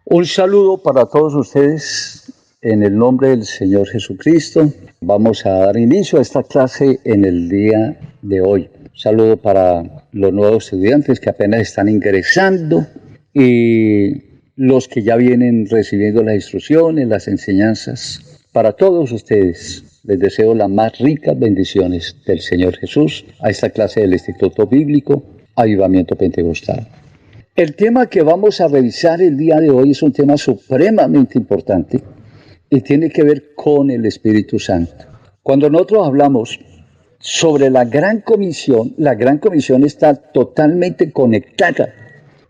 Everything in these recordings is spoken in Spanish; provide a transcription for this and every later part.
Un saludo para todos ustedes en el nombre del Señor Jesucristo. Vamos a dar inicio a esta clase en el día de hoy. Un saludo para los nuevos estudiantes que apenas están ingresando y los que ya vienen recibiendo las instrucciones, las enseñanzas. Para todos ustedes les deseo las más ricas bendiciones del Señor Jesús a esta clase del Instituto Bíblico Avivamiento Pentecostal. El tema que vamos a revisar el día de hoy es un tema supremamente importante y tiene que ver con el Espíritu Santo. Cuando nosotros hablamos sobre la Gran Comisión está totalmente conectada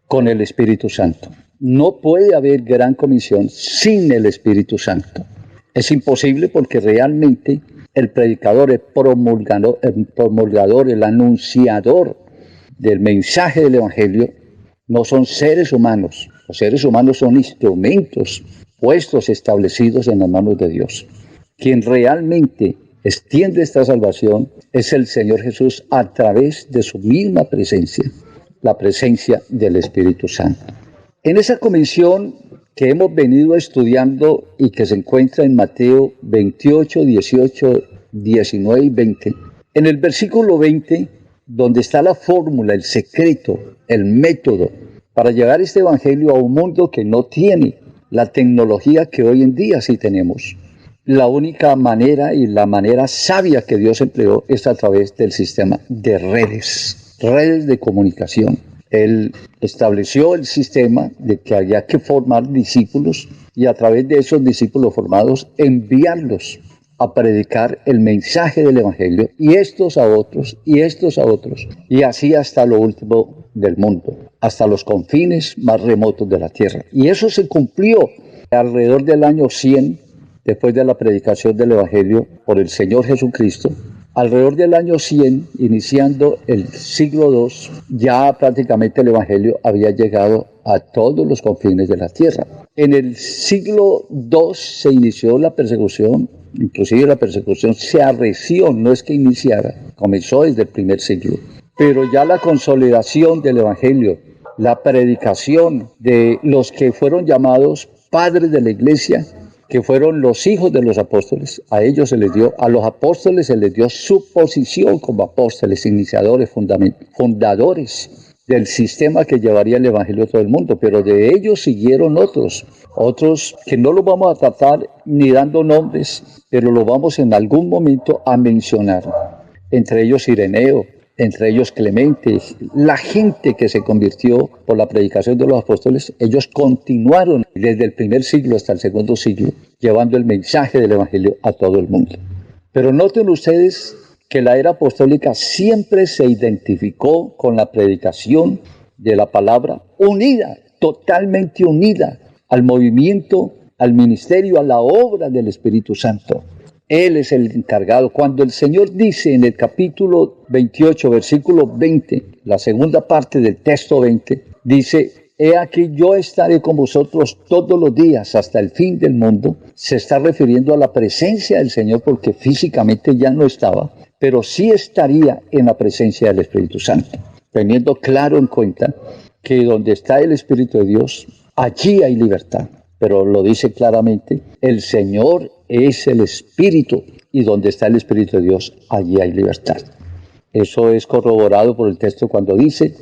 con el Espíritu Santo. No puede haber Gran Comisión sin el Espíritu Santo. Es imposible porque realmente el predicador, el promulgador, el anunciador del mensaje del Evangelio no son seres humanos. Los seres humanos son instrumentos puestos, establecidos en las manos de Dios. Quien realmente extiende esta salvación es el Señor Jesús a través de su misma presencia, la presencia del Espíritu Santo. En esa comisión que hemos venido estudiando y que se encuentra en Mateo 28, 18, 19 y 20, en el versículo 20, donde está la fórmula, el secreto, el método para llevar este evangelio a un mundo que no tiene la tecnología que hoy en día sí tenemos. La única manera y la manera sabia que Dios empleó es a través del sistema de redes de comunicación. Él estableció el sistema de que había que formar discípulos y a través de esos discípulos formados enviarlos a predicar el mensaje del Evangelio, y estos a otros, y estos a otros, y así hasta lo último del mundo, hasta los confines más remotos de la tierra. Y eso se cumplió alrededor del año 100, después de la predicación del Evangelio por el Señor Jesucristo. Alrededor del año 100, iniciando el siglo II, ya prácticamente el Evangelio había llegado a todos los confines de la tierra. En el siglo II se inició la persecución. Inclusive la persecución se arreció, no es que iniciara, comenzó desde el primer siglo. Pero ya la consolidación del Evangelio, la predicación de los que fueron llamados padres de la iglesia, que fueron los hijos de los apóstoles, a los apóstoles se les dio su posición como apóstoles, iniciadores, fundadores del sistema que llevaría el Evangelio a todo el mundo, pero de ellos siguieron otros que no los vamos a tratar ni dando nombres, pero los vamos en algún momento a mencionar. Entre ellos Ireneo, entre ellos Clemente, la gente que se convirtió por la predicación de los apóstoles, ellos continuaron desde el primer siglo hasta el segundo siglo, llevando el mensaje del Evangelio a todo el mundo. Pero noten ustedes que la era apostólica siempre se identificó con la predicación de la palabra unida, totalmente unida al movimiento, al ministerio, a la obra del Espíritu Santo. Él es el encargado. Cuando el Señor dice en el capítulo 28, versículo 20, la segunda parte del texto 20, dice: he aquí yo estaré con vosotros todos los días hasta el fin del mundo. Se está refiriendo a la presencia del Señor porque físicamente ya no estaba, pero sí estaría en la presencia del Espíritu Santo, teniendo claro en cuenta que donde está el Espíritu de Dios, allí hay libertad. Pero lo dice claramente, el Señor es el Espíritu, y donde está el Espíritu de Dios, allí hay libertad. Eso es corroborado por el texto cuando dice: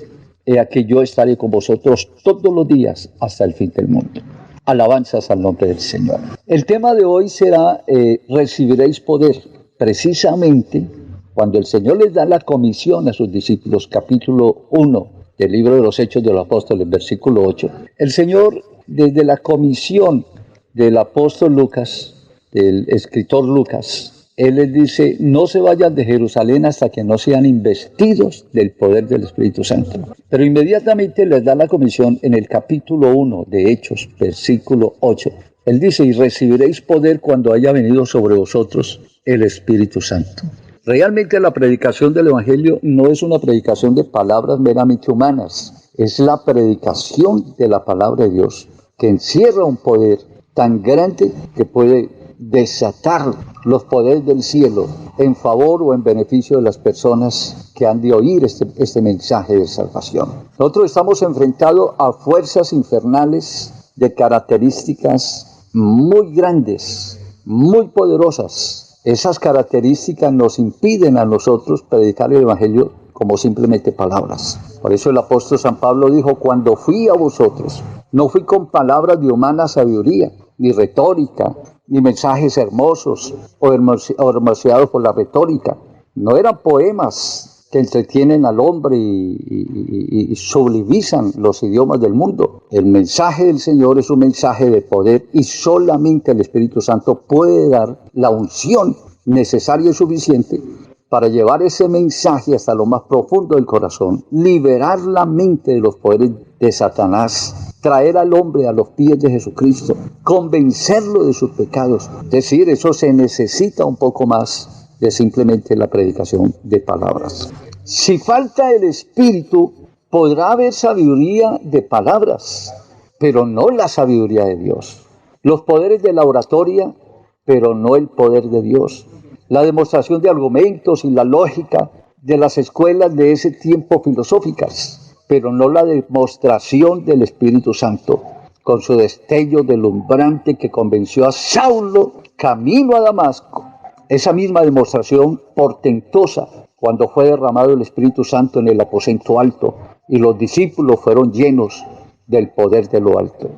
he aquí yo estaré con vosotros todos los días hasta el fin del mundo. Alabanzas al nombre del Señor. El tema de hoy será recibiréis poder. Precisamente cuando el Señor les da la comisión a sus discípulos, capítulo 1 del libro de los Hechos de los Apóstoles, versículo 8, el Señor, desde la comisión del apóstol Lucas, del escritor Lucas, Él les dice: no se vayan de Jerusalén hasta que no sean investidos del poder del Espíritu Santo. Pero inmediatamente les da la comisión en el capítulo 1 de Hechos, versículo 8. Él dice: y recibiréis poder cuando haya venido sobre vosotros el Espíritu Santo. Realmente la predicación del Evangelio no es una predicación de palabras meramente humanas, es la predicación de la palabra de Dios, que encierra un poder tan grande que puede desatar los poderes del cielo en favor o en beneficio de las personas que han de oír este mensaje de salvación. Nosotros estamos enfrentados a fuerzas infernales de características muy grandes, muy poderosas. Esas características nos impiden a nosotros predicar el Evangelio como simplemente palabras. Por eso el apóstol San Pablo dijo: cuando fui a vosotros, no fui con palabras de humana sabiduría, ni retórica, ni mensajes hermosos o hermoseados por la retórica. No eran poemas que entretienen al hombre y sublimizan los idiomas del mundo. El mensaje del Señor es un mensaje de poder y solamente el Espíritu Santo puede dar la unción necesaria y suficiente para llevar ese mensaje hasta lo más profundo del corazón, liberar la mente de los poderes de Satanás, traer al hombre a los pies de Jesucristo, convencerlo de sus pecados. Es decir, eso se necesita un poco más de simplemente la predicación de palabras. Si falta el Espíritu, podrá haber sabiduría de palabras, pero no la sabiduría de Dios. Los poderes de la oratoria, pero no el poder de Dios. La demostración de argumentos y la lógica de las escuelas de ese tiempo filosóficas, pero no la demostración del Espíritu Santo, con su destello deslumbrante que convenció a Saulo camino a Damasco. Esa misma demostración portentosa cuando fue derramado el Espíritu Santo en el aposento alto y los discípulos fueron llenos del poder de lo alto.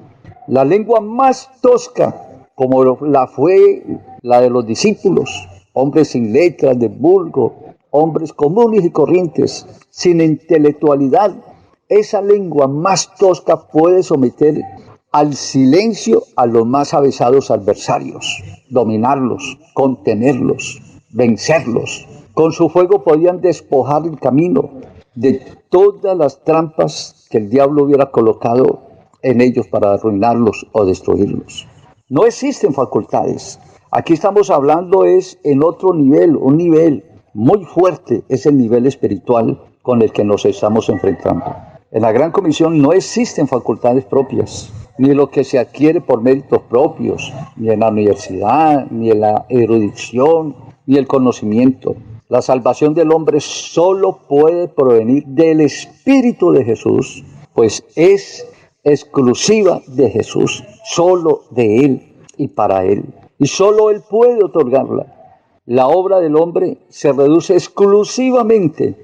La lengua más tosca, como la fue la de los discípulos, hombres sin letras, de vulgo, hombres comunes y corrientes, sin intelectualidad, esa lengua más tosca puede someter al silencio a los más avesados adversarios, dominarlos, contenerlos, vencerlos. Con su fuego podían despojar el camino de todas las trampas que el diablo hubiera colocado en ellos para arruinarlos o destruirlos. No existen facultades. Aquí estamos hablando es en otro nivel, un nivel muy fuerte, es el nivel espiritual con el que nos estamos enfrentando. En la Gran Comisión no existen facultades propias, ni lo que se adquiere por méritos propios, ni en la universidad, ni en la erudición, ni el conocimiento. La salvación del hombre solo puede provenir del Espíritu de Jesús, pues es exclusiva de Jesús, solo de Él y para Él. Y solo Él puede otorgarla. La obra del hombre se reduce exclusivamente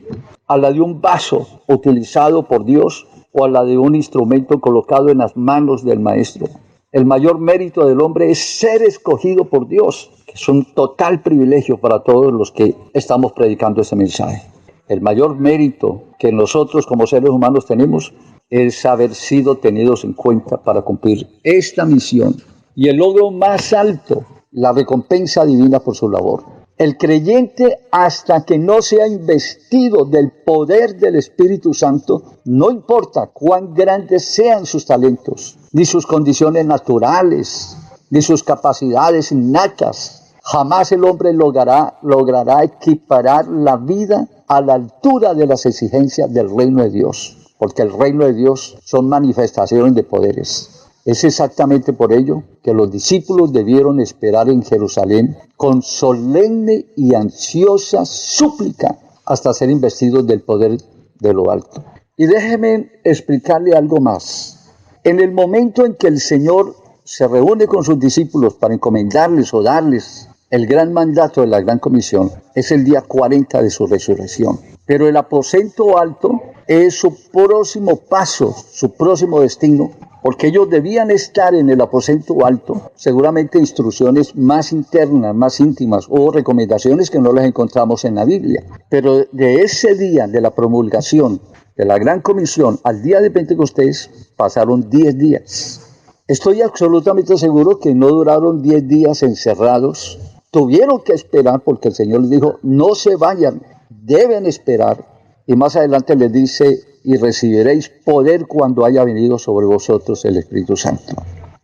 a la de un vaso utilizado por Dios o a la de un instrumento colocado en las manos del maestro. El mayor mérito del hombre es ser escogido por Dios, que es un total privilegio para todos los que estamos predicando este mensaje. El mayor mérito que nosotros como seres humanos tenemos es haber sido tenidos en cuenta para cumplir esta misión. Y el logro más alto, la recompensa divina por su labor. El creyente, hasta que no sea investido del poder del Espíritu Santo, no importa cuán grandes sean sus talentos, ni sus condiciones naturales, ni sus capacidades innatas, jamás el hombre logrará equiparar la vida a la altura de las exigencias del reino de Dios, porque el reino de Dios son manifestaciones de poderes. Es exactamente por ello que los discípulos debieron esperar en Jerusalén con solemne y ansiosa súplica hasta ser investidos del poder de lo alto. Y déjeme explicarle algo más. En el momento en que el Señor se reúne con sus discípulos para encomendarles o darles el gran mandato de la Gran Comisión, es el día 40 de su resurrección. Pero el aposento alto es su próximo paso, su próximo destino, porque ellos debían estar en el aposento alto, seguramente instrucciones más internas, más íntimas, o recomendaciones que no las encontramos en la Biblia. Pero de ese día de la promulgación de la Gran Comisión al día de Pentecostés, pasaron 10 días. Estoy absolutamente seguro que no duraron 10 días encerrados. Tuvieron que esperar porque el Señor les dijo, no se vayan, deben esperar. Y más adelante les dice, y recibiréis poder cuando haya venido sobre vosotros el Espíritu Santo.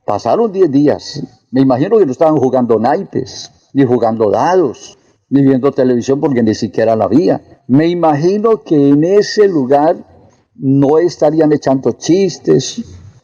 Pasaron 10 días. Me imagino que no estaban jugando naipes, ni jugando dados, ni viendo televisión porque ni siquiera la había. Me imagino que en ese lugar no estarían echando chistes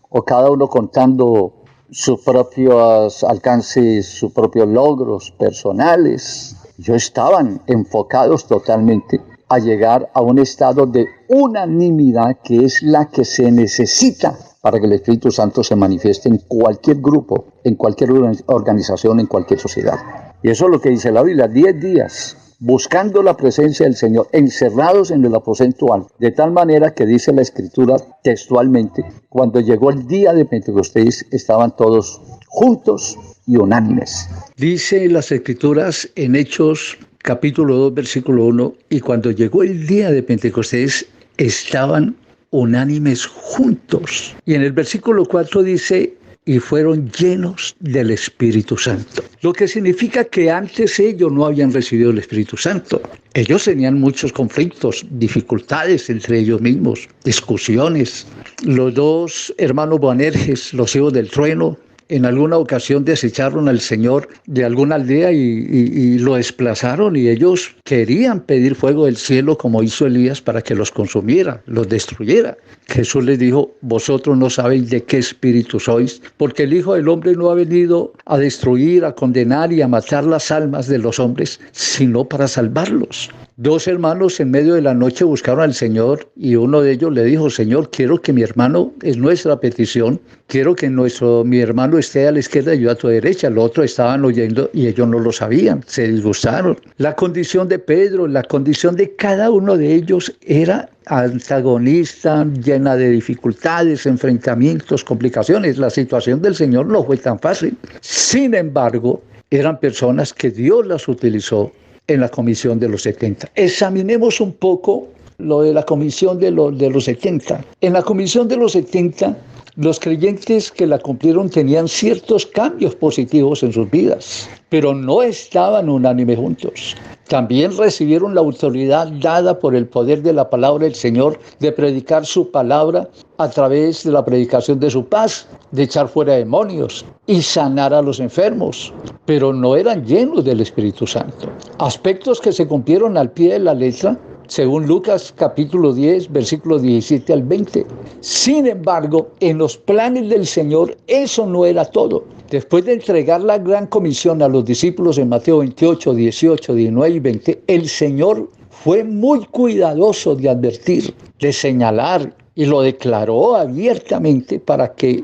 o cada uno contando sus propios alcances, sus propios logros personales. Ellos estaban enfocados totalmente a llegar a un estado de unanimidad que es la que se necesita para que el Espíritu Santo se manifieste en cualquier grupo, en cualquier organización, en cualquier sociedad. Y eso es lo que dice la Biblia, 10 días buscando la presencia del Señor, encerrados en el aposento alto, de tal manera que dice la Escritura textualmente, cuando llegó el día de Pentecostés estaban todos juntos y unánimes. Dice las Escrituras en Hechos capítulo 2, versículo 1, y cuando llegó el día de Pentecostés estaban unánimes juntos. Y en el versículo 4 dice, y fueron llenos del Espíritu Santo. Lo que significa que antes ellos no habían recibido el Espíritu Santo. Ellos tenían muchos conflictos, dificultades entre ellos mismos, discusiones. Los dos hermanos Boanerges, los hijos del trueno, en alguna ocasión desecharon al Señor de alguna aldea y lo desplazaron, y ellos querían pedir fuego del cielo como hizo Elías para que los consumiera, los destruyera. Jesús les dijo, vosotros no sabéis de qué espíritu sois, porque el Hijo del Hombre no ha venido a destruir, a condenar y a matar las almas de los hombres, sino para salvarlos. Dos hermanos en medio de la noche buscaron al Señor y uno de ellos le dijo, Señor, quiero que mi hermano, es nuestra petición, quiero que mi hermano esté a la izquierda y yo a tu derecha. Los otros estaban oyendo y ellos no lo sabían, se disgustaron. La condición de Pedro, la condición de cada uno de ellos era antagonista, llena de dificultades, enfrentamientos, complicaciones. La situación del Señor no fue tan fácil. Sin embargo, eran personas que Dios las utilizó en la comisión de los 70. Examinemos un poco lo de la comisión de los 70. En la comisión de los 70, los creyentes que la cumplieron tenían ciertos cambios positivos en sus vidas, pero no estaban unánimes juntos. También recibieron la autoridad dada por el poder de la palabra del Señor de predicar su palabra a través de la predicación de su paz, de echar fuera demonios y sanar a los enfermos, pero no eran llenos del Espíritu Santo. Aspectos que se cumplieron al pie de la letra, según Lucas capítulo 10, versículos 17 al 20. Sin embargo, en los planes del Señor, eso no era todo. Después de entregar la gran comisión a los discípulos en Mateo 28, 18, 19 y 20, el Señor fue muy cuidadoso de advertir, de señalar, y lo declaró abiertamente para que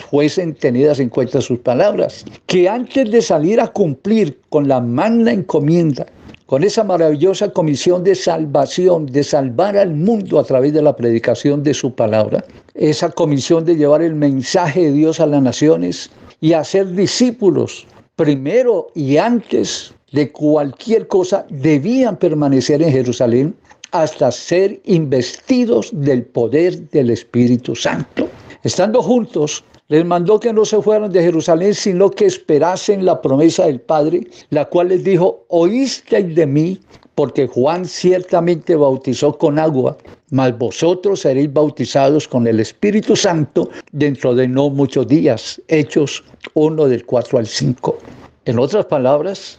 fuesen tenidas en cuenta sus palabras, que antes de salir a cumplir con la magna encomienda, con esa maravillosa comisión de salvación, de salvar al mundo a través de la predicación de su palabra, esa comisión de llevar el mensaje de Dios a las naciones y hacer discípulos, primero y antes de cualquier cosa, debían permanecer en Jerusalén hasta ser investidos del poder del Espíritu Santo. Estando juntos, les mandó que no se fueran de Jerusalén, sino que esperasen la promesa del Padre, la cual les dijo, oísteis de mí, porque Juan ciertamente bautizó con agua, mas vosotros seréis bautizados con el Espíritu Santo dentro de no muchos días. Hechos 1, del 4 al 5. En otras palabras,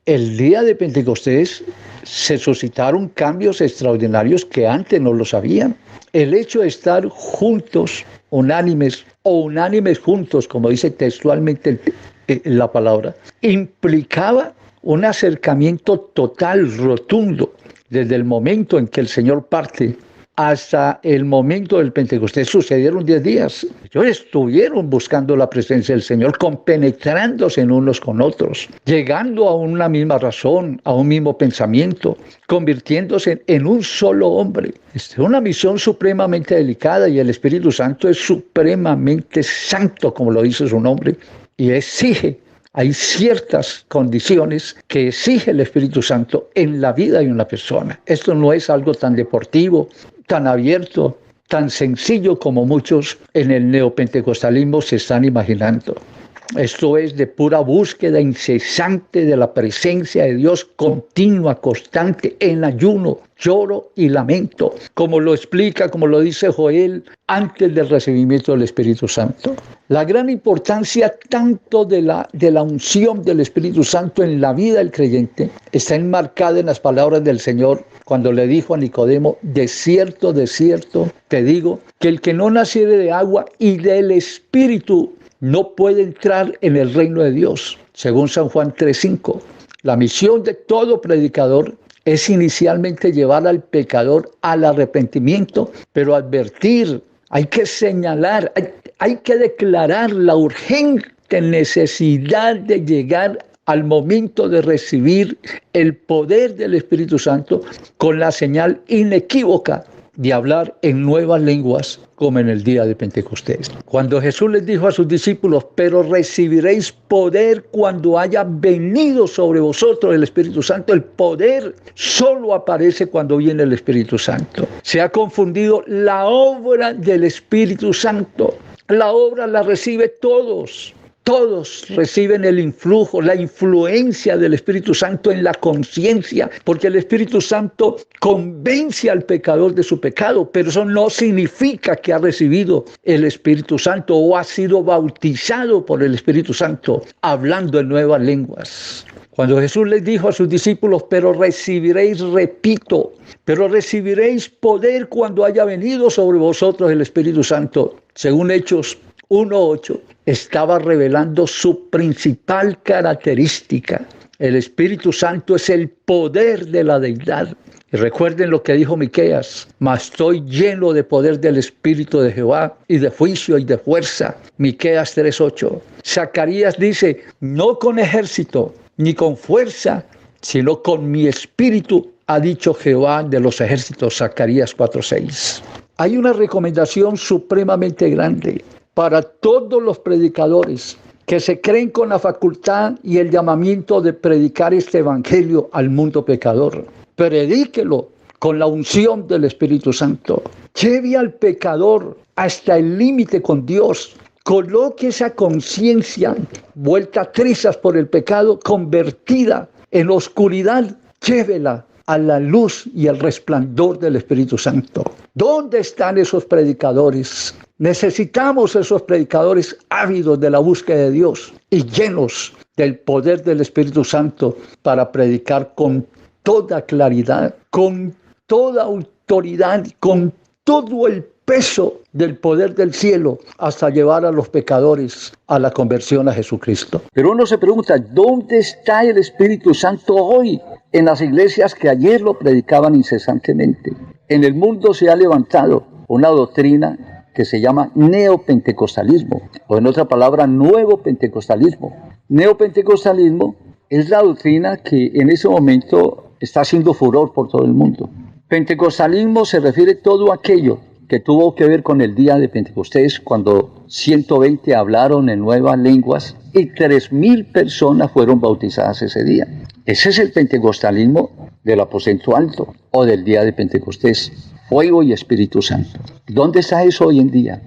el día de Pentecostés se suscitaron cambios extraordinarios que antes no lo sabían. El hecho de estar juntos, unánimes o unánimes juntos, como dice textualmente la palabra, implicaba un acercamiento total, rotundo, desde el momento en que el Señor parte hasta el momento del Pentecostés. Sucedieron 10 días. Ellos estuvieron buscando la presencia del Señor, compenetrándose en unos con otros, llegando a una misma razón, a un mismo pensamiento, convirtiéndose en un solo hombre. Es una misión supremamente delicada y el Espíritu Santo es supremamente santo, como lo dice su nombre, y exige. Hay ciertas condiciones que exige el Espíritu Santo en la vida de una persona. Esto no es algo tan deportivo, tan abierto, tan sencillo como muchos en el neopentecostalismo se están imaginando. Esto es de pura búsqueda incesante de la presencia de Dios, continua, constante, en ayuno, lloro y lamento, como lo explica, como lo dice Joel, antes del recibimiento del Espíritu Santo. La gran importancia tanto de la unción del Espíritu Santo en la vida del creyente está enmarcada en las palabras del Señor cuando le dijo a Nicodemo, de cierto, te digo, que el que no naciere de agua y del Espíritu no puede entrar en el reino de Dios, según San Juan 3:5. La misión de todo predicador es inicialmente llevar al pecador al arrepentimiento, pero advertir, hay que señalar, hay que declarar la urgente necesidad de llegar al momento de recibir el poder del Espíritu Santo con la señal inequívoca de hablar en nuevas lenguas como en el día de Pentecostés. Cuando Jesús les dijo a sus discípulos, pero recibiréis poder cuando haya venido sobre vosotros el Espíritu Santo. El poder solo aparece cuando viene el Espíritu Santo. Se ha confundido la obra del Espíritu Santo. La obra la recibe todos. Todos reciben el influjo, la influencia del Espíritu Santo en la conciencia, porque el Espíritu Santo convence al pecador de su pecado, pero eso no significa que ha recibido el Espíritu Santo o ha sido bautizado por el Espíritu Santo, hablando en nuevas lenguas. Cuando Jesús les dijo a sus discípulos, pero recibiréis, repito, pero recibiréis poder cuando haya venido sobre vosotros el Espíritu Santo, según Hechos 1:8, estaba revelando su principal característica. El Espíritu Santo es el poder de la deidad. Y recuerden lo que dijo Miqueas, mas estoy lleno de poder del Espíritu de Jehová y de juicio y de fuerza. Miqueas 3:8. Zacarías dice, no con ejército ni con fuerza, sino con mi espíritu, ha dicho Jehová de los ejércitos. Zacarías 4:6. Hay una recomendación supremamente grande para todos los predicadores que se creen con la facultad y el llamamiento de predicar este evangelio al mundo pecador. Predíquelo con la unción del Espíritu Santo. Lleve al pecador hasta el límite con Dios. Coloque esa conciencia vuelta a trizas por el pecado, convertida en oscuridad. Llévela a la luz y al resplandor del Espíritu Santo. ¿Dónde están esos predicadores? Necesitamos esos predicadores ávidos de la búsqueda de Dios y llenos del poder del Espíritu Santo para predicar con toda claridad, con toda autoridad, con todo el peso del poder del cielo hasta llevar a los pecadores a la conversión a Jesucristo. Pero uno se pregunta, ¿dónde está el Espíritu Santo hoy? En las iglesias que ayer lo predicaban incesantemente. En el mundo se ha levantado una doctrina que se llama neopentecostalismo, o en otra palabra, nuevo pentecostalismo. Neopentecostalismo es la doctrina que en ese momento está haciendo furor por todo el mundo. Pentecostalismo se refiere a todo aquello que tuvo que ver con el día de Pentecostés, cuando 120 hablaron en nuevas lenguas y 3,000 personas fueron bautizadas ese día. Ese es el pentecostalismo del aposento alto o del día de Pentecostés. Fuego y Espíritu Santo. ¿Dónde está eso hoy en día?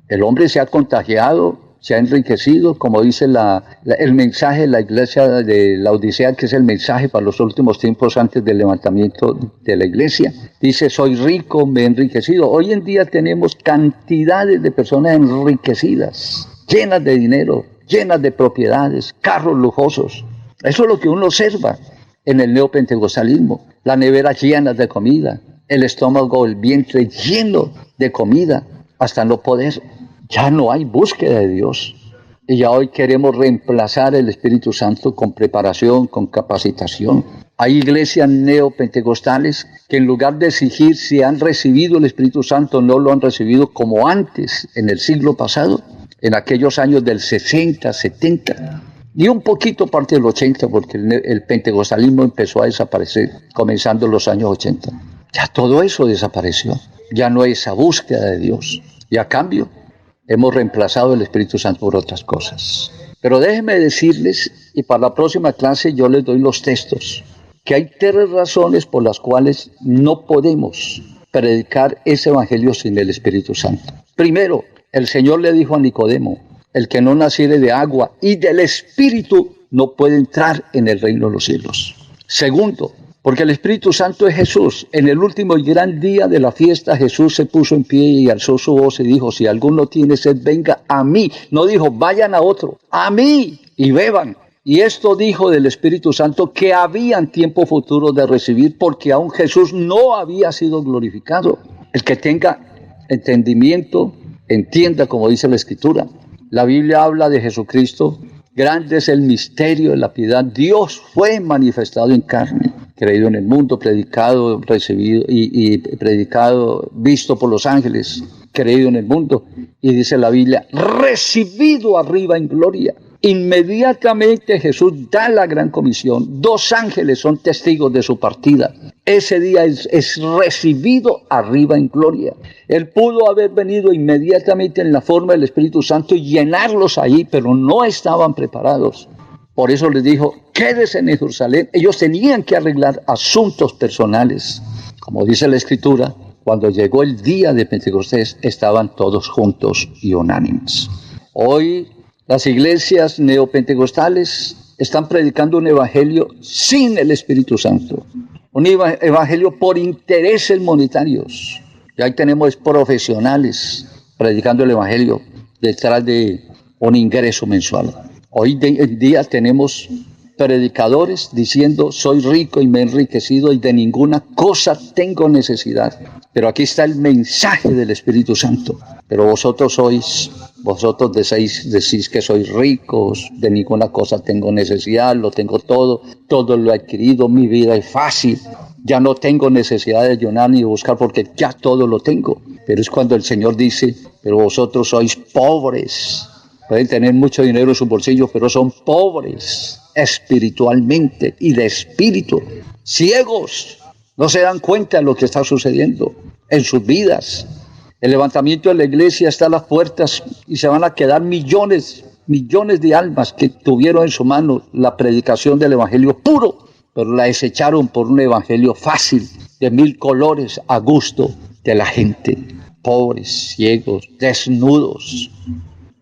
El hombre se ha contagiado, se ha enriquecido, como dice el mensaje de la iglesia de la Odisea, que es el mensaje para los últimos tiempos antes del levantamiento de la iglesia. Dice, soy rico, me he enriquecido. Hoy en día tenemos cantidades de personas enriquecidas, llenas de dinero, llenas de propiedades, carros lujosos. Eso es lo que uno observa en el neopentecostalismo. La nevera llena de comida, el estómago, el vientre lleno de comida, hasta no poder. Ya no hay búsqueda de Dios. Y ya hoy queremos reemplazar el Espíritu Santo con preparación, con capacitación. Hay iglesias neopentecostales que en lugar de exigir si han recibido el Espíritu Santo, no lo han recibido como antes, en el siglo pasado, en aquellos años del 60, 70. Y un poquito parte del 80, porque el pentecostalismo empezó a desaparecer, comenzando en los años 80. Ya todo eso desapareció. Ya no hay esa búsqueda de Dios. Y a cambio, hemos reemplazado el Espíritu Santo por otras cosas. Pero déjenme decirles, y para la próxima clase yo les doy los textos, que hay 3 razones por las cuales no podemos predicar ese evangelio sin el Espíritu Santo. Primero, el Señor le dijo a Nicodemo, el que no naciere de agua y del Espíritu no puede entrar en el reino de los cielos. Segundo, porque el Espíritu Santo es Jesús. En el último y gran día de la fiesta, Jesús se puso en pie y alzó su voz y dijo, si alguno tiene sed, venga a mí. No dijo, vayan a otro, a mí y beban. Y esto dijo del Espíritu Santo que habían tiempo futuro de recibir, porque aún Jesús no había sido glorificado. El que tenga entendimiento, entienda como dice la Escritura. La Biblia habla de Jesucristo. Grande es el misterio de la piedad. Dios fue manifestado en carne, creído en el mundo, predicado, recibido y predicado, visto por los ángeles, creído en el mundo. Y dice la Biblia, recibido arriba en gloria. Inmediatamente Jesús da la gran comisión. 2 ángeles son testigos de su partida. Ese día es recibido arriba en gloria. Él pudo haber venido inmediatamente en la forma del Espíritu Santo y llenarlos ahí, pero no estaban preparados. Por eso les dijo, quédense en Jerusalén. Ellos tenían que arreglar asuntos personales. Como dice la Escritura, cuando llegó el día de Pentecostés, estaban todos juntos y unánimes. Hoy las iglesias neopentecostales están predicando un evangelio sin el Espíritu Santo. Un evangelio por intereses monetarios. Y ahí tenemos profesionales predicando el evangelio detrás de un ingreso mensual. Hoy en día tenemos predicadores diciendo, soy rico y me he enriquecido y de ninguna cosa tengo necesidad. Pero aquí está el mensaje del Espíritu Santo. Pero vosotros decís que sois ricos, de ninguna cosa tengo necesidad, lo tengo todo lo he adquirido, mi vida es fácil. Ya no tengo necesidad de ayunar ni de buscar porque ya todo lo tengo. Pero es cuando el Señor dice, pero vosotros sois pobres. Pueden tener mucho dinero en su bolsillo, pero son pobres espiritualmente y de espíritu. Ciegos, no se dan cuenta de lo que está sucediendo en sus vidas. El levantamiento de la iglesia está a las puertas y se van a quedar millones de almas que tuvieron en su mano la predicación del evangelio puro, pero la desecharon por un evangelio fácil, de 1000 colores, a gusto de la gente. Pobres, ciegos, desnudos.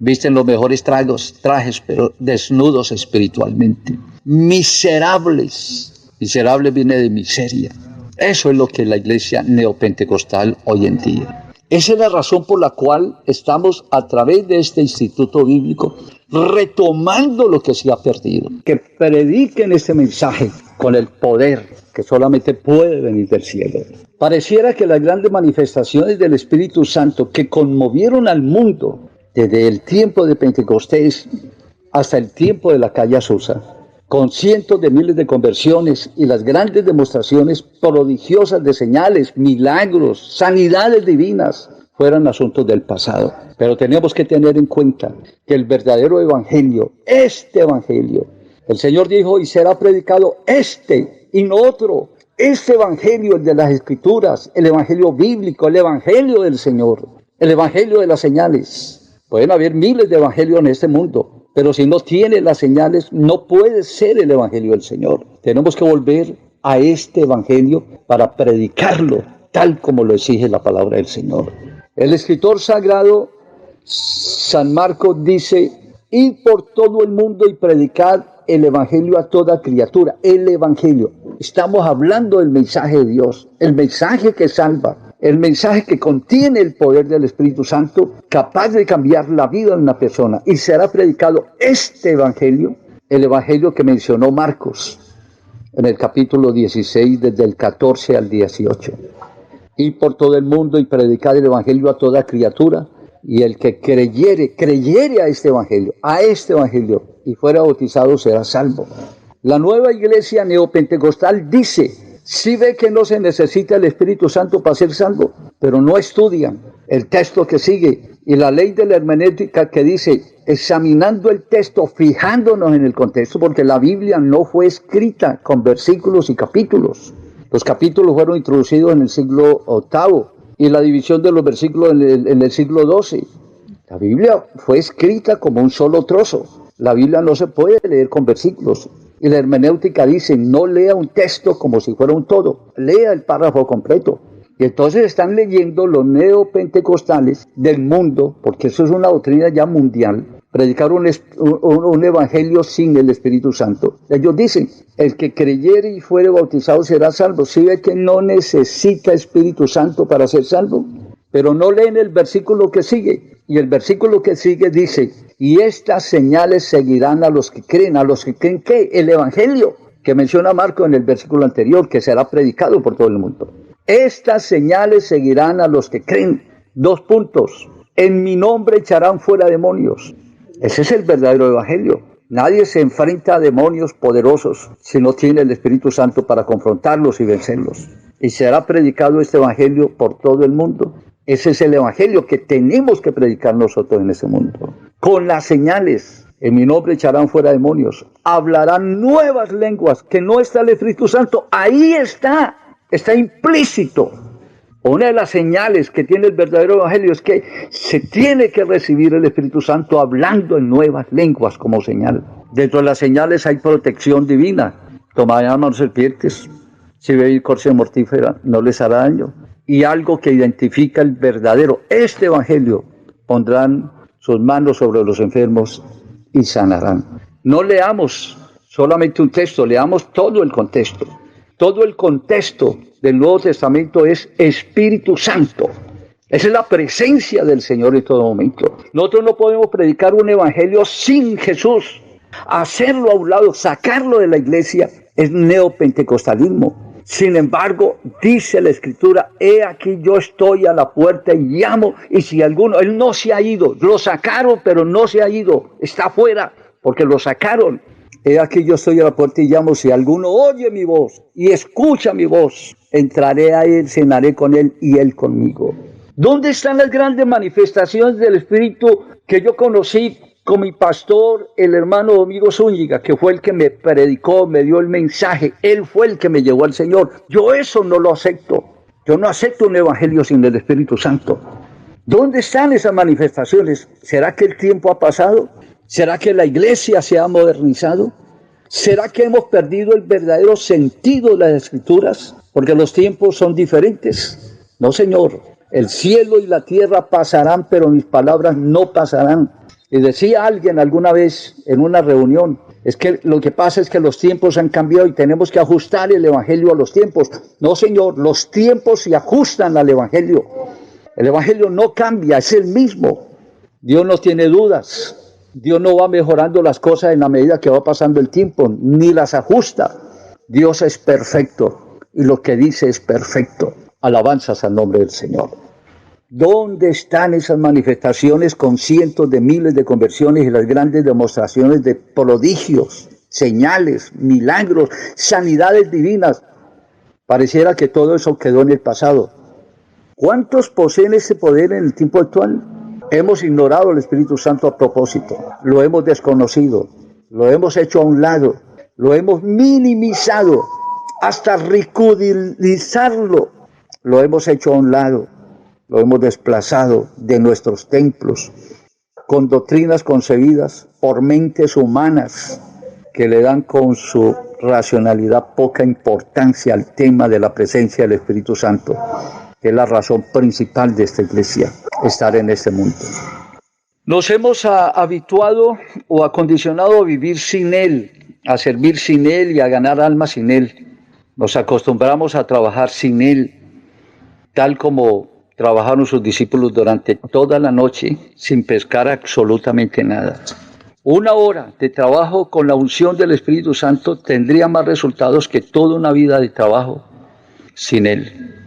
Visten los mejores trajes, pero desnudos espiritualmente. Miserables. Miserable viene de miseria. Eso es lo que es la iglesia neopentecostal hoy en día. Esa es la razón por la cual estamos a través de este instituto bíblico retomando lo que se ha perdido. Que prediquen este mensaje con el poder que solamente puede venir del cielo. Pareciera que las grandes manifestaciones del Espíritu Santo que conmovieron al mundo desde el tiempo de Pentecostés hasta el tiempo de la calle Azusa, con cientos de miles de conversiones y las grandes demostraciones prodigiosas de señales, milagros, sanidades divinas, fueran asuntos del pasado. Pero tenemos que tener en cuenta que el verdadero evangelio, este evangelio, el Señor dijo, y será predicado este y no otro. Este evangelio, el de las Escrituras, el evangelio bíblico, el evangelio del Señor, el evangelio de las señales. Pueden haber miles de evangelios en este mundo, pero si no tiene las señales, no puede ser el evangelio del Señor. Tenemos que volver a este evangelio para predicarlo, tal como lo exige la palabra del Señor. El escritor sagrado San Marcos dice, id por todo el mundo y predicad el evangelio a toda criatura. El evangelio. Estamos hablando del mensaje de Dios, el mensaje que salva. El mensaje que contiene el poder del Espíritu Santo, capaz de cambiar la vida de una persona. Y será predicado este evangelio, el evangelio que mencionó Marcos, en el capítulo 16, desde el 14 al 18. Ir por todo el mundo y predicar el evangelio a toda criatura. Y el que creyere a este evangelio, y fuera bautizado, será salvo. La nueva iglesia neopentecostal dice, sí ve que no se necesita el Espíritu Santo para ser salvo, pero no estudian el texto que sigue y la ley de la hermenéutica que dice, examinando el texto, fijándonos en el contexto, porque la Biblia no fue escrita con versículos y capítulos. Los capítulos fueron introducidos en el siglo VIII y la división de los versículos en el siglo XII. La Biblia fue escrita como un solo trozo. La Biblia no se puede leer con versículos. Y la hermenéutica dice, no lea un texto como si fuera un todo, lea el párrafo completo. Y entonces están leyendo los neopentecostales del mundo, porque eso es una doctrina ya mundial, predicar un evangelio sin el Espíritu Santo. Ellos dicen, el que creyere y fuere bautizado será salvo. ¿Sí ve que no necesita Espíritu Santo para ser salvo? Pero no leen el versículo que sigue. Y el versículo que sigue dice, y estas señales seguirán a los que creen. ¿A los que creen qué? El evangelio que menciona Marco en el versículo anterior, que será predicado por todo el mundo. Estas señales seguirán a los que creen. 2 puntos. En mi nombre echarán fuera demonios. Ese es el verdadero evangelio. Nadie se enfrenta a demonios poderosos si no tiene el Espíritu Santo para confrontarlos y vencerlos. Y será predicado este evangelio por todo el mundo. Ese es el evangelio que tenemos que predicar nosotros en este mundo. Con las señales, en mi nombre echarán fuera demonios, hablarán nuevas lenguas, que no está el Espíritu Santo, ahí está implícito. Una de las señales que tiene el verdadero evangelio es que se tiene que recibir el Espíritu Santo hablando en nuevas lenguas como señal. Dentro de las señales hay protección divina. Tomarán manos serpientes, si beben corce mortífera, no les hará daño. Y algo que identifica el verdadero, este evangelio, pondrán sus manos sobre los enfermos y sanarán. No leamos solamente un texto, leamos todo el contexto. Todo el contexto del Nuevo Testamento es Espíritu Santo. Esa es la presencia del Señor en todo momento. Nosotros no podemos predicar un evangelio sin Jesús. Hacerlo a un lado, sacarlo de la iglesia, es neopentecostalismo. Sin embargo, dice la Escritura, he aquí yo estoy a la puerta y llamo, y si alguno, él no se ha ido, lo sacaron, pero no se ha ido, está afuera, porque lo sacaron. He aquí yo estoy a la puerta y llamo, si alguno oye mi voz y escucha mi voz, entraré a él, cenaré con él y él conmigo. ¿Dónde están las grandes manifestaciones del Espíritu que yo conocí con mi pastor, el hermano Domingo Zúñiga, que fue el que me predicó, me dio el mensaje? Él fue el que me llevó al Señor. Yo eso no lo acepto. Yo no acepto un evangelio sin el Espíritu Santo. ¿Dónde están esas manifestaciones? ¿Será que el tiempo ha pasado? ¿Será que la iglesia se ha modernizado? ¿Será que hemos perdido el verdadero sentido de las Escrituras? Porque los tiempos son diferentes. No, Señor. El cielo y la tierra pasarán, pero mis palabras no pasarán. Y decía alguien alguna vez en una reunión, es que lo que pasa es que los tiempos han cambiado y tenemos que ajustar el evangelio a los tiempos. No, Señor, los tiempos se ajustan al evangelio. El evangelio no cambia, es el mismo. Dios no tiene dudas. Dios no va mejorando las cosas en la medida que va pasando el tiempo, ni las ajusta. Dios es perfecto y lo que dice es perfecto. Alabanzas al nombre del Señor. ¿Dónde están esas manifestaciones con cientos de miles de conversiones y las grandes demostraciones de prodigios, señales, milagros, sanidades divinas? Pareciera que todo eso quedó en el pasado. ¿Cuántos poseen ese poder en el tiempo actual? Hemos ignorado el Espíritu Santo a propósito, lo hemos desconocido, lo hemos hecho a un lado, lo hemos minimizado, hasta ridiculizarlo, lo hemos hecho a un lado, lo hemos desplazado de nuestros templos, con doctrinas concebidas por mentes humanas que le dan con su racionalidad poca importancia al tema de la presencia del Espíritu Santo, que es la razón principal de esta iglesia, estar en este mundo. Nos hemos habituado o acondicionado a vivir sin Él, a servir sin Él y a ganar almas sin Él. Nos acostumbramos a trabajar sin Él, tal como trabajaron sus discípulos durante toda la noche sin pescar absolutamente nada. 1 hora de trabajo con la unción del Espíritu Santo tendría más resultados que toda una vida de trabajo sin Él.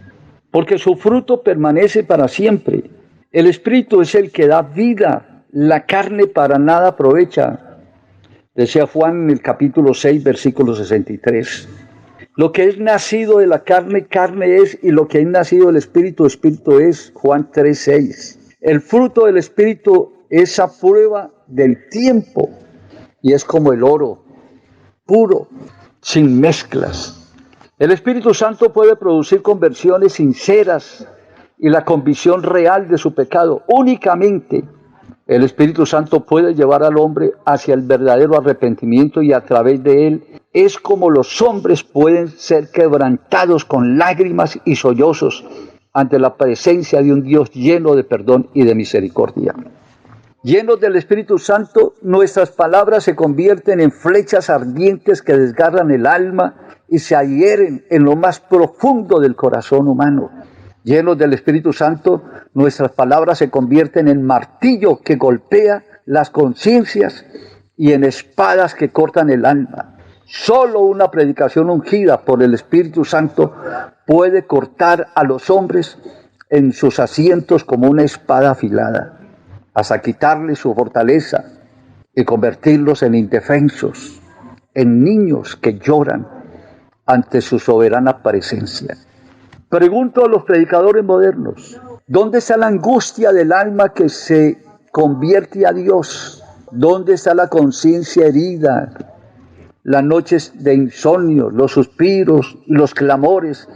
Porque su fruto permanece para siempre. El Espíritu es el que da vida, la carne para nada aprovecha. Decía Juan en el capítulo 6, versículo 63. Lo que es nacido de la carne, carne es, y lo que es nacido del Espíritu, Espíritu es. Juan 3, 6. El fruto del Espíritu es a prueba del tiempo y es como el oro, puro, sin mezclas. El Espíritu Santo puede producir conversiones sinceras y la convicción real de su pecado. Únicamente el Espíritu Santo puede llevar al hombre hacia el verdadero arrepentimiento y a través de él es como los hombres pueden ser quebrantados con lágrimas y sollozos ante la presencia de un Dios lleno de perdón y de misericordia. Llenos del Espíritu Santo, nuestras palabras se convierten en flechas ardientes que desgarran el alma y se adhieren en lo más profundo del corazón humano. Llenos del Espíritu Santo, nuestras palabras se convierten en martillo que golpea las conciencias y en espadas que cortan el alma. Solo una predicación ungida por el Espíritu Santo puede cortar a los hombres en sus asientos como una espada afilada, hasta quitarles su fortaleza y convertirlos en indefensos, en niños que lloran ante su soberana presencia. Pregunto a los predicadores modernos, ¿Dónde está la angustia del alma que se convierte a Dios? ¿Dónde está la conciencia herida? Las noches de insomnio, los suspiros, los clamores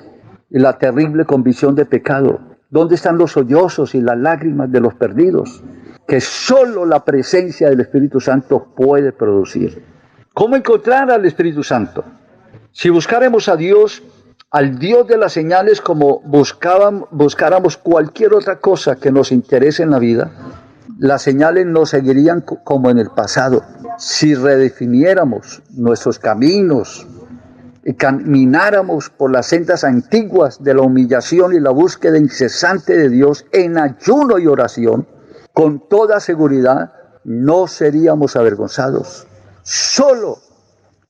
y la terrible convicción de pecado. ¿Dónde están los sollozos y las lágrimas de los perdidos? Que solo la presencia del Espíritu Santo puede producir. ¿Cómo encontrar al Espíritu Santo? Si buscáramos a Dios, al Dios de las señales, como buscáramos cualquier otra cosa que nos interese en la vida, las señales nos seguirían como en el pasado. Si redefiniéramos nuestros caminos y camináramos por las sendas antiguas de la humillación y la búsqueda incesante de Dios en ayuno y oración, con toda seguridad no seríamos avergonzados. Solo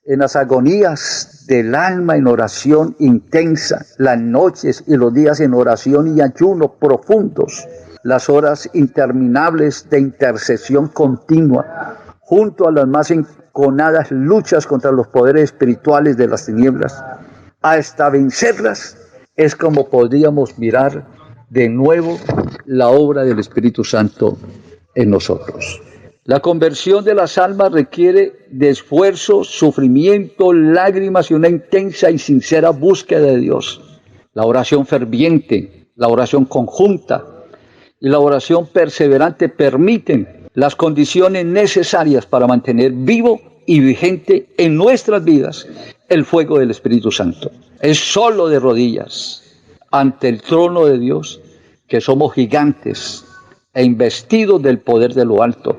en las agonías del alma en oración intensa, las noches y los días en oración y ayuno profundos, las horas interminables de intercesión continua, junto a las más enconadas luchas contra los poderes espirituales de las tinieblas, hasta vencerlas, es como podríamos mirar de nuevo la obra del Espíritu Santo en nosotros. La conversión de las almas requiere de esfuerzo, sufrimiento, lágrimas y una intensa y sincera búsqueda de Dios. La oración ferviente, la oración conjunta y la oración perseverante permiten las condiciones necesarias para mantener vivo y vigente en nuestras vidas el fuego del Espíritu Santo. Es solo de rodillas ante el trono de Dios que somos gigantes e investidos del poder de lo alto,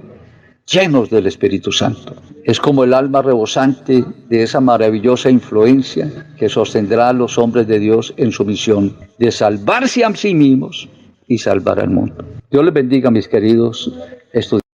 llenos del Espíritu Santo. Es como el alma rebosante de esa maravillosa influencia que sostendrá a los hombres de Dios en su misión de salvarse a sí mismos y salvar al mundo. Dios les bendiga, mis queridos estudiantes.